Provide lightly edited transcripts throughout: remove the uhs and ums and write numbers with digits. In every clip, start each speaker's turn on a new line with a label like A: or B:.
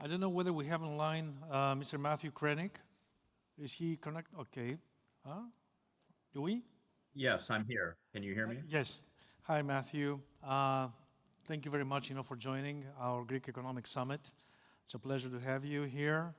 A: I don't know whether we have online Mr. Matthew Krennick. Is he connected? Okay. Do we?
B: Yes, I'm here. Can you hear me?
A: Yes. Hi, Matthew. Thank you very much, for joining our Greek Economic Summit. It's a pleasure to have you here.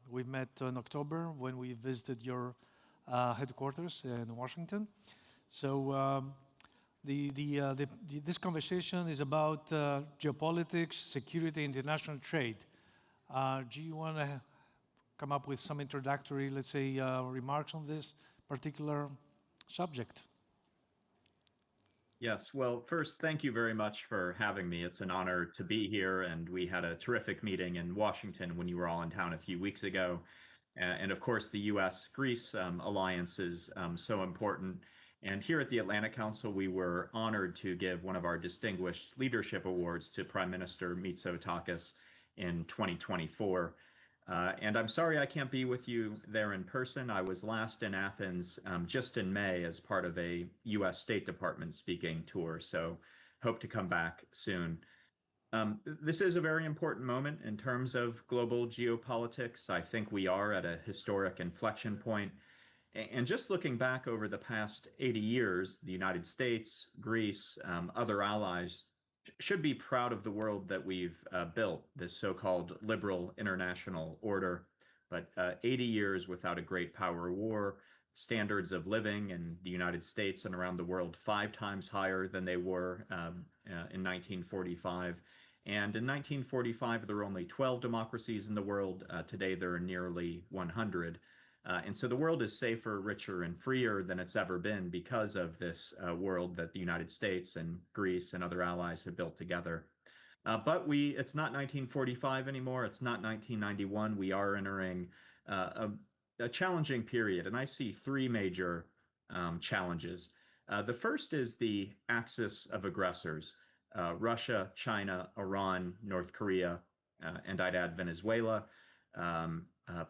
A: We met in October when we visited your headquarters in Washington. So this conversation is about geopolitics, security, international trade. Do you want to come up with some introductory, let's say, remarks on this particular subject?
B: Yes, well, first, thank you very much for having me. It's an honor to be here, and we had a terrific meeting in Washington when you were all in town a few weeks ago. And of course, the US-Greece alliance is so important. And here at the Atlantic Council, we were honored to give one of our distinguished leadership awards to Prime Minister Mitsotakis in 2024. And I'm sorry I can't be with you there in person. I was last in Athens just in May as part of a US State Department speaking tour, so hope to come back soon. This is a very important moment in terms of global geopolitics. I think we are at a historic inflection point. And just looking back over the past 80 years, the United States, Greece, other allies should be proud of the world that we've built, this so-called liberal international order. But 80 years without a great power war, standards of living in the United States and around the world 5 times higher than they were in 1945. And in 1945, there were only 12 democracies in the world. Today, there are nearly 100. And so the world is safer, richer, and freer than it's ever been because of this world that the United States and Greece and other allies have built together. But it's not 1945 anymore. It's not 1991. We are entering a challenging period, and I see 3 major challenges. The first is the axis of aggressors, Russia, China, Iran, North Korea, and I'd add Venezuela.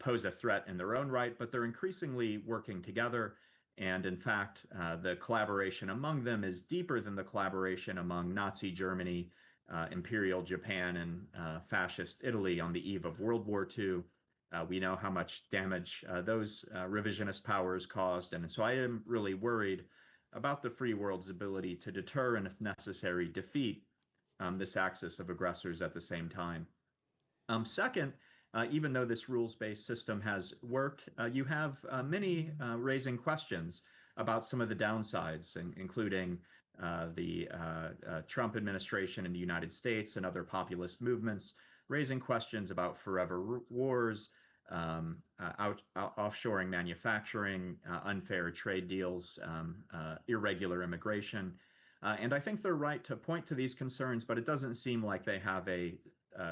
B: Pose a threat in their own right, but they're increasingly working together. And in fact, the collaboration among them is deeper than the collaboration among Nazi Germany, Imperial Japan, and fascist Italy on the eve of World War II. We know how much damage those revisionist powers caused. And so I am really worried about the free world's ability to deter and, if necessary, defeat this axis of aggressors at the same time. Second, even though this rules-based system has worked, you have many raising questions about some of the downsides, including the Trump administration in the United States and other populist movements, raising questions about forever wars, offshoring manufacturing, unfair trade deals, irregular immigration. And I think they're right to point to these concerns, but it doesn't seem like they have a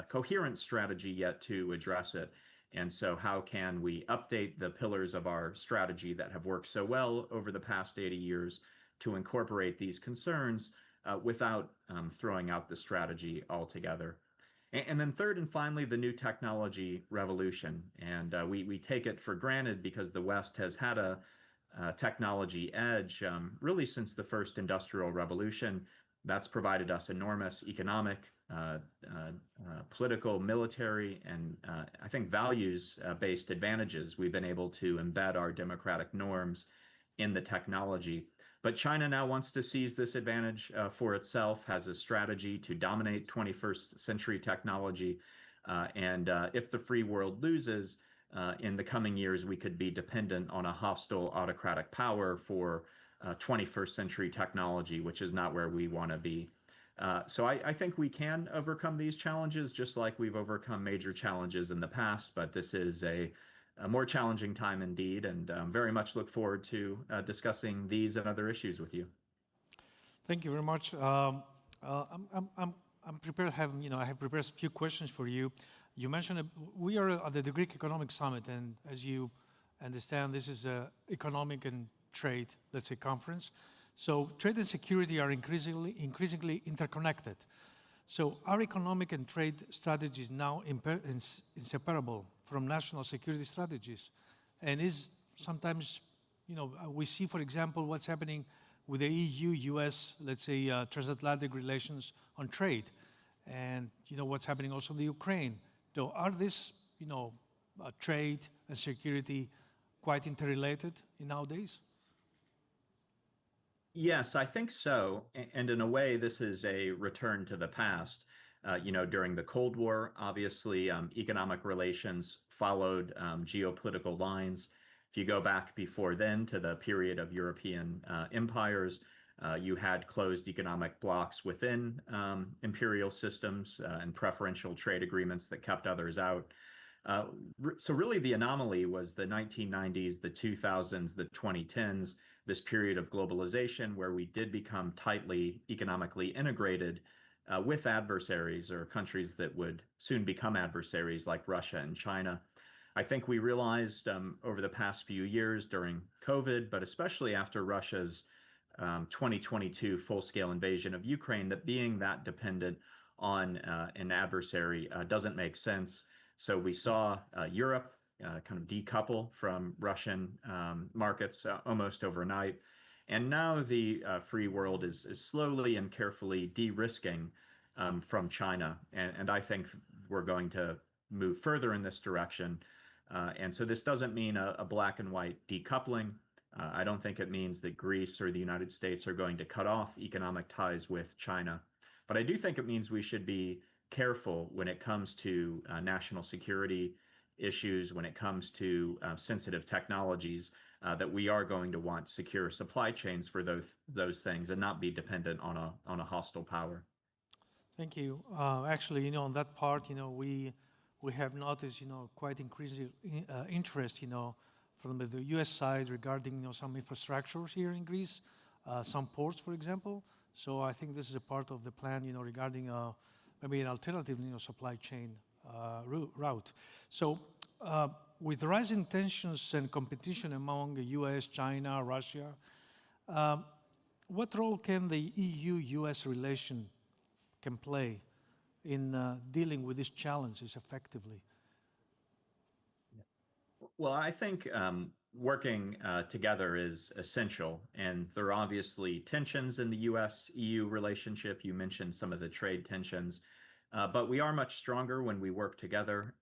B: coherent strategy yet to address it. And so how can we update the pillars of our strategy that have worked so well over the past 80 years to incorporate these concerns without throwing out the strategy altogether? And then third and finally, the new technology revolution. And we take it for granted because the West has had a technology edge really since the first industrial revolution. That's provided us enormous economic, political, military, and I think values-based advantages. We've been able to embed our democratic norms in the technology. But China now wants to seize this advantage for itself, has a strategy to dominate 21st century technology. And if the free world loses, in the coming years, we could be dependent on a hostile autocratic power for 21st century technology, which is not where we want to be. So I think we can overcome these challenges just like we've overcome major challenges in the past, but this is a more challenging time indeed, and very much look forward to discussing these and other issues with you.
A: Thank you very much. I'm prepared. I have prepared a few questions for you. You mentioned we are at the Greek Economic Summit, and as you understand, this is an economic and trade, let's say, conference. So trade and security are increasingly interconnected. So our economic and trade strategy is now inseparable from national security strategies, and is sometimes, we see, for example, what's happening with the EU-US, let's say, transatlantic relations on trade, and what's happening also in the Ukraine. Are these, trade and security quite interrelated in nowadays?
B: Yes, I think so. And in a way, this is a return to the past. During the Cold War, obviously, economic relations followed geopolitical lines. If you go back before then to the period of European empires, you had closed economic blocs within imperial systems and preferential trade agreements that kept others out. Uh, so really the anomaly was the 1990s, the 2000s, the 2010s, this period of globalization where we did become tightly economically integrated with adversaries or countries that would soon become adversaries like Russia and China. I think we realized over the past few years during COVID, but especially after Russia's 2022 full-scale invasion of Ukraine, that being that dependent on an adversary doesn't make sense. So we saw Europe kind of decouple from Russian markets almost overnight. And now the free world is slowly and carefully de-risking from China. And I think we're going to move further in this direction. And so this doesn't mean a black and white decoupling. I don't think it means that Greece or the United States are going to cut off economic ties with China. But I do think it means we should be careful when it comes to national security issues, when it comes to sensitive technologies, that we are going to want secure supply chains for those things and not be dependent on a hostile power.
A: Thank you. Actually, on that part, we have noticed, quite increasing interest, from the U.S. side regarding, some infrastructures here in Greece, some ports, for example. So I think this is a part of the plan, regarding maybe an alternative, supply chain route. So with rising tensions and competition among the U.S., China, Russia, what role can the EU-U.S. relation can play in dealing with these challenges effectively?
B: Well, I think working together is essential, and there are obviously tensions in the U.S.-EU relationship. You mentioned some of the trade tensions, but we are much stronger when we work together.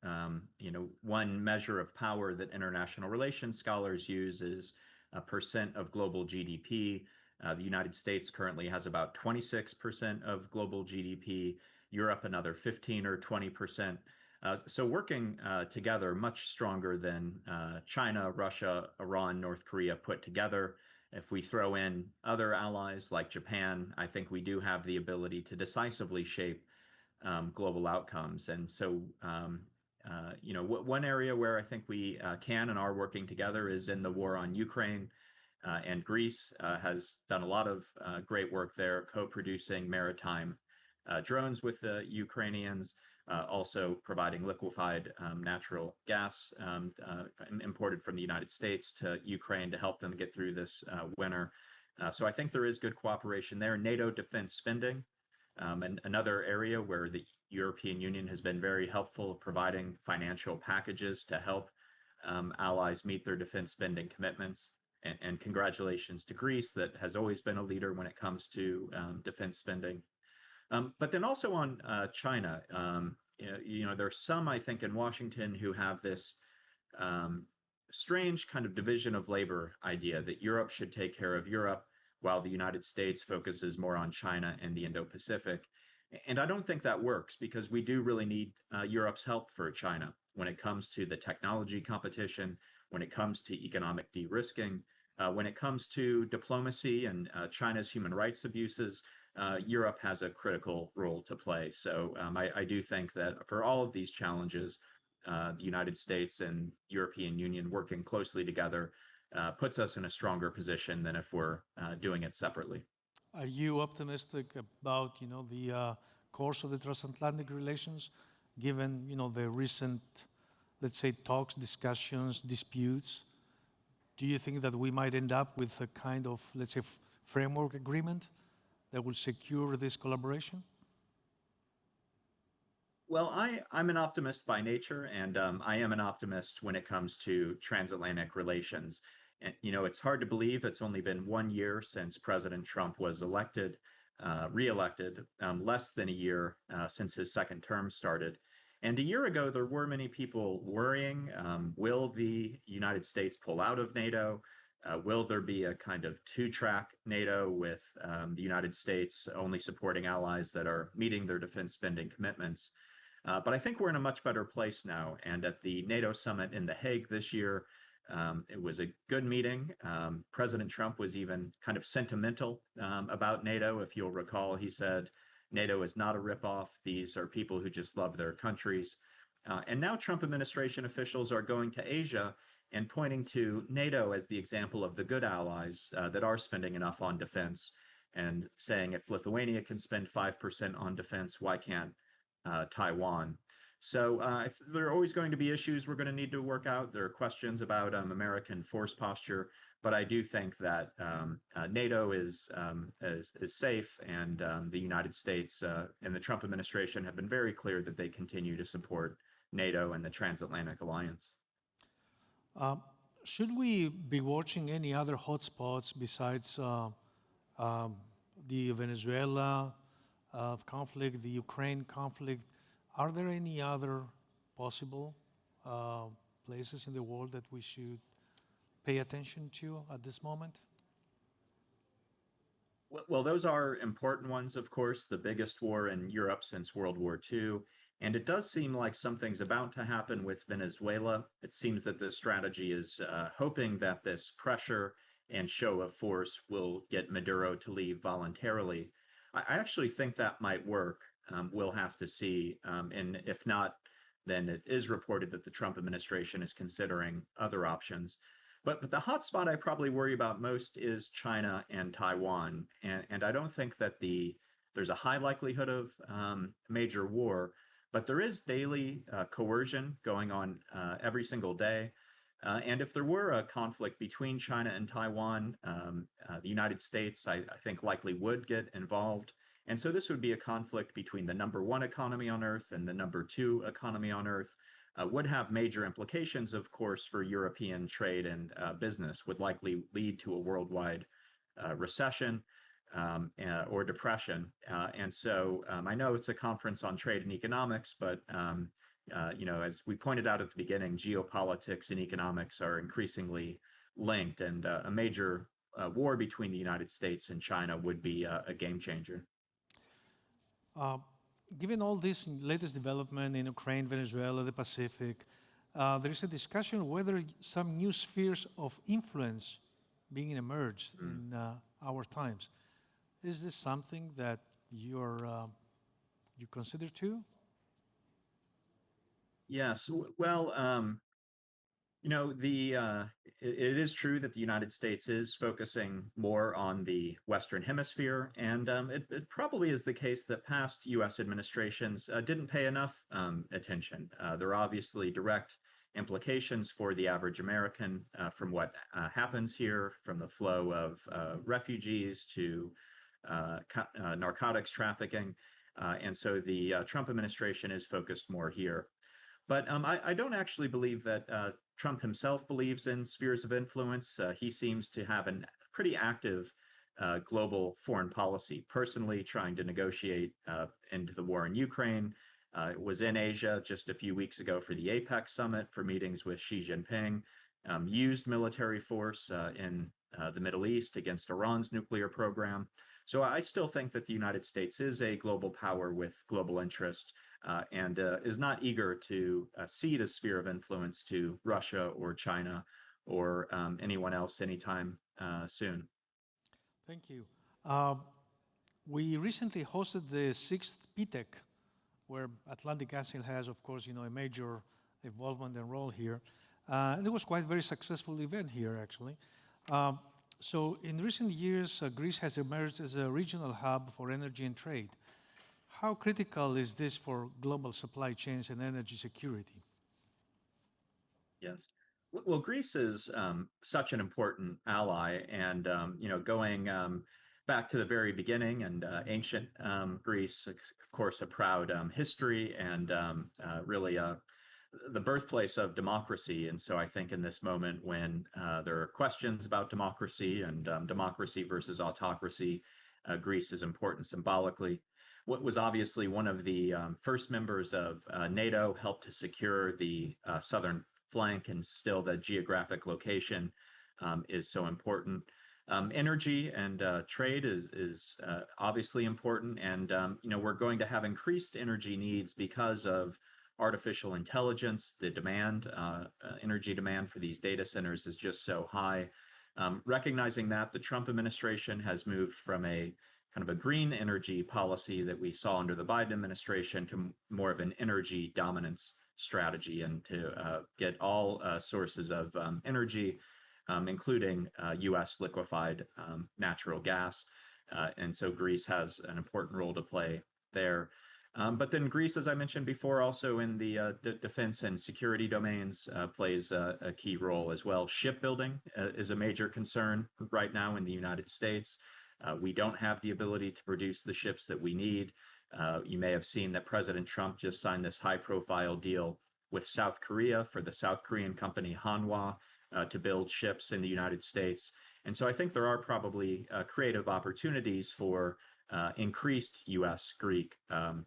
B: One measure of power that international relations scholars use is a percent of global GDP. The United States currently has about 26% of global GDP, Europe another 15 or 20%. So working together much stronger than China, Russia, Iran, North Korea put together. If we throw in other allies like Japan, I think we do have the ability to decisively shape global outcomes. And so, one area where I think we can and are working together is in the war on Ukraine. And Greece has done a lot of great work there, co-producing maritime drones with the Ukrainians, also providing liquefied natural gas imported from the United States to Ukraine to help them get through this winter. So I think there is good cooperation there. NATO defense spending, and another area where the European Union has been very helpful, providing financial packages to help allies meet their defense spending commitments. And congratulations to Greece that has always been a leader when it comes to defense spending. But then also on China, there's some, I think, in Washington who have this strange kind of division of labor idea that Europe should take care of Europe while the United States focuses more on China and the Indo-Pacific. And I don't think that works because we do really need Europe's help for China when it comes to the technology competition, when it comes to economic de-risking, when it comes to diplomacy and China's human rights abuses. Europe has a critical role to play. So I do think that for all of these challenges, the United States and European Union working closely together puts us in a stronger position than if we're doing it separately.
A: Are you optimistic about, the course of the transatlantic relations, given, the recent, let's say, talks, discussions, disputes? Do you think that we might end up with a kind of, let's say, framework agreement that will secure this collaboration?
B: Well, I'm an optimist by nature, and I am an optimist when it comes to transatlantic relations. And, it's hard to believe it's only been 1 year since President Trump was reelected, less than a year since his second term started. And a year ago, there were many people worrying, will the United States pull out of NATO? Will there be a kind of two-track NATO with the United States only supporting allies that are meeting their defense spending commitments? But I think we're in a much better place now. And at the NATO summit in The Hague this year, it was a good meeting. President Trump was even kind of sentimental about NATO. If you'll recall, he said, NATO is not a ripoff. These are people who just love their countries. And now Trump administration officials are going to Asia and pointing to NATO as the example of the good allies that are spending enough on defense and saying if Lithuania can spend 5% on defense, why can't Taiwan? So there are always going to be issues we're going to need to work out. There are questions about American force posture, but I do think that NATO is safe, and the United States and the Trump administration have been very clear that they continue to support NATO and the transatlantic alliance.
A: Uh, should we be watching any other hotspots besides the Venezuela conflict, the Ukraine conflict? Are there any other possible places in the world that we should pay attention to at this moment?
B: Well, those are important ones, of course, the biggest war in Europe since World War II. And it does seem like something's about to happen with Venezuela. It seems that the strategy is hoping that this pressure and show of force will get Maduro to leave voluntarily. I actually think that might work. We'll have to see. And if not, then it is reported that the Trump administration is considering other options. But the hotspot I probably worry about most is China and Taiwan. And I don't think that there's a high likelihood of major war, but there is daily coercion going on every single day. And if there were a conflict between China and Taiwan, the United States, I think, likely would get involved. And so this would be a conflict between the number one economy on Earth and the number two economy on Earth. Would have major implications, of course, for European trade and business, would likely lead to a worldwide recession or depression. And so I know it's a conference on trade and economics, but as we pointed out at the beginning, geopolitics and economics are increasingly linked, and a major war between the United States and China would be a game changer.
A: Uh, Given all this latest development in Ukraine, Venezuela, the Pacific, there is a discussion whether some new spheres of influence being emerged in our times. Is this something that you consider too?
B: Yes. Well, it is true that the United States is focusing more on the Western Hemisphere, and it probably is the case that past U.S. administrations didn't pay enough attention. There are obviously direct implications for the average American from what happens here, from the flow of refugees to narcotics trafficking. And so the Trump administration is focused more here. But I don't actually believe that Trump himself believes in spheres of influence. He seems to have a pretty active global foreign policy, personally trying to negotiate into the war in Ukraine. Was in Asia just a few weeks ago for the APEC summit for meetings with Xi Jinping, used military force in the Middle East against Iran's nuclear program. So I still think that the United States is a global power with global interest, and is not eager to cede a sphere of influence to Russia or China or anyone else anytime soon.
A: Thank you. Uh, we recently hosted the sixth PTEC, where Atlantic Council has, of course, a major involvement and role here. And it was quite a very successful event here, actually. So in recent years, Greece has emerged as a regional hub for energy and trade. How critical is this for global supply chains and energy security?
B: Yes. Well, Greece is such an important ally, and going back to the very beginning and ancient Greece, of course, a proud history and really the birthplace of democracy. And so I think in this moment when there are questions about democracy and democracy versus autocracy, Greece is important symbolically. what was obviously one of the first members of NATO, helped to secure the southern flank, and still the geographic location is so important. Energy and trade is obviously important, and we're going to have increased energy needs because of artificial intelligence. The demand, energy demand for these data centers is just so high. Recognizing that, the Trump administration has moved from a kind of a green energy policy that we saw under the Biden administration to more of an energy dominance strategy, and to get all sources of energy, including US liquefied natural gas. And so Greece has an important role to play there. But then Greece, as I mentioned before, also in the defense and security domains, plays a key role as well. Shipbuilding is a major concern right now in the United States. We don't have the ability to produce the ships that we need. You may have seen that President Trump just signed this high-profile deal with South Korea for the South Korean company Hanwha to build ships in the United States. And so I think there are probably creative opportunities for increased U.S.-Greek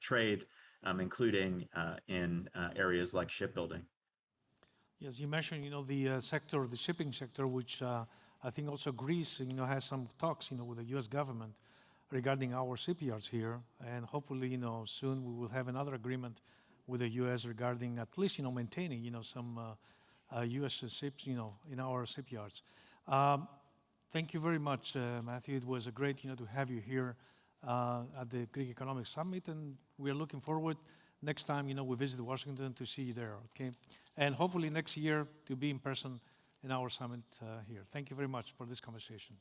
B: trade, including in areas like shipbuilding.
A: Yes, you mentioned, the sector, the shipping sector, which I think also Greece, has some talks, with the U.S. government regarding our shipyards here, and hopefully, soon we will have another agreement with the U.S. regarding at least, maintaining, some U.S. ships, in our shipyards. Thank you very much, Matthew. It was great, to have you here at the Greek Economic Summit, and we are looking forward next time, we visit Washington to see you there, okay? And hopefully next year to be in person in our summit here. Thank you very much for this conversation.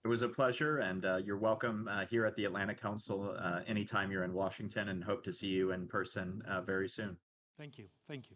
B: It was a pleasure, and you're welcome here at the Atlantic Council anytime you're in Washington, and hope to see you in person very soon.
A: Thank you. Thank you.